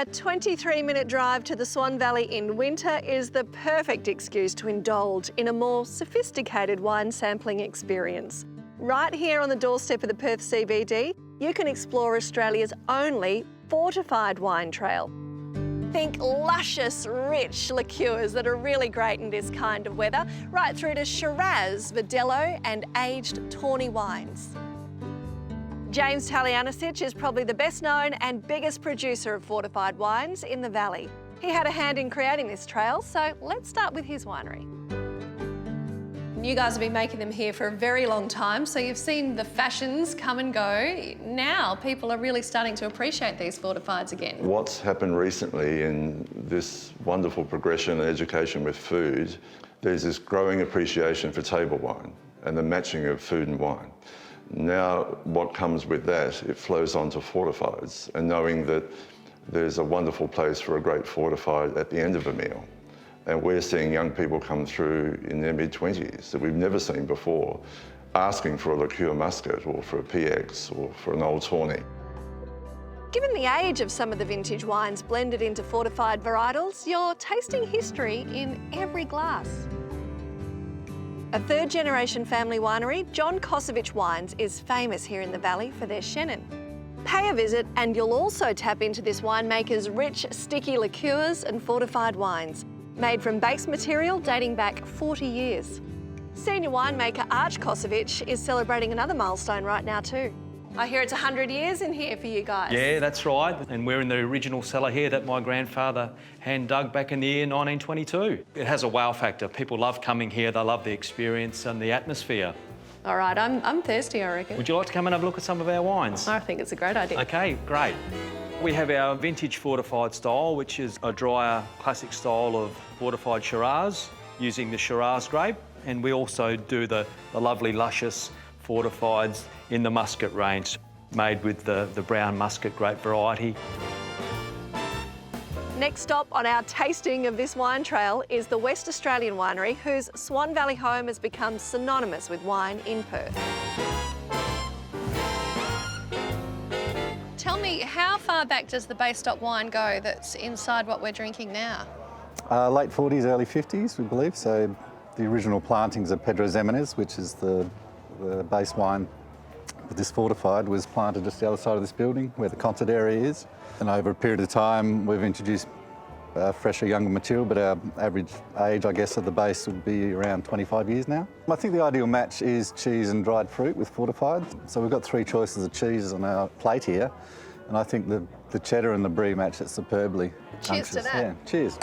A 23-minute drive to the Swan Valley in winter is the perfect excuse to indulge in a more sophisticated wine sampling experience. Right here on the doorstep of the Perth CBD, you can explore Australia's only fortified wine trail. Think luscious, rich liqueurs that are really great in this kind of weather, right through to Shiraz, Verdelho and aged tawny wines. James Talianich is probably the best known and biggest producer of fortified wines in the valley. He had a hand in creating this trail, so let's start with his winery. You guys have been making them here for a very long time, so you've seen the fashions come and go. Now people are really starting to appreciate these fortifieds again. What's happened recently in this wonderful progression and education with food, there's this growing appreciation for table wine and the matching of food and wine. Now, what comes with that, it flows on to fortifieds, and knowing that there's a wonderful place for a great fortified at the end of a meal. And we're seeing young people come through in their mid-20s that we've never seen before, asking for a liqueur muscat or for a PX or for an old tawny. Given the age of some of the vintage wines blended into fortified varietals, you're tasting history in every glass. A third-generation family winery, John Kosovich Wines, is famous here in the valley for their Chenin. Pay a visit and you'll also tap into this winemaker's rich, sticky liqueurs and fortified wines, made from base material dating back 40 years. Senior winemaker Arch Kosovich is celebrating another milestone right now too. I hear it's 100 years in here for you guys. Yeah, that's right. And we're in the original cellar here that my grandfather hand dug back in the year 1922. It has a wow factor. People love coming here. They love the experience and the atmosphere. All right, I'm thirsty, I reckon. Would you like to come and have a look at some of our wines? I think it's a great idea. Okay, great. We have our vintage fortified style, which is a drier, classic style of fortified Shiraz using the Shiraz grape. And we also do the lovely, luscious fortifieds in the muscat range, made with the brown muscat grape variety. Next stop on our tasting of this wine trail is the West Australian winery, whose Swan Valley home has become synonymous with wine in Perth. Tell me, how far back does the Baystock wine go that's inside what we're drinking now? Late 40s, early 50s, we believe. So the original plantings of Pedro Ximenez, which is the base wine with this fortified, was planted just the other side of this building where the concert area is. And over a period of time, we've introduced fresher, younger material, but our average age, I guess, of the base would be around 25 years now. I think the ideal match is cheese and dried fruit with fortified. So we've got three choices of cheese on our plate here, and I think the cheddar and the brie match it superbly. Cheers to that. Yeah, cheers.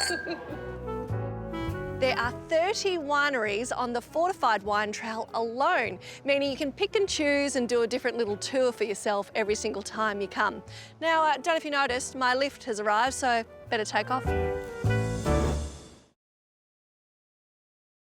There are 30 wineries on the fortified wine trail alone, meaning you can pick and choose and do a different little tour for yourself every single time you come. Now, don't know if you noticed, my lift has arrived, so better take off.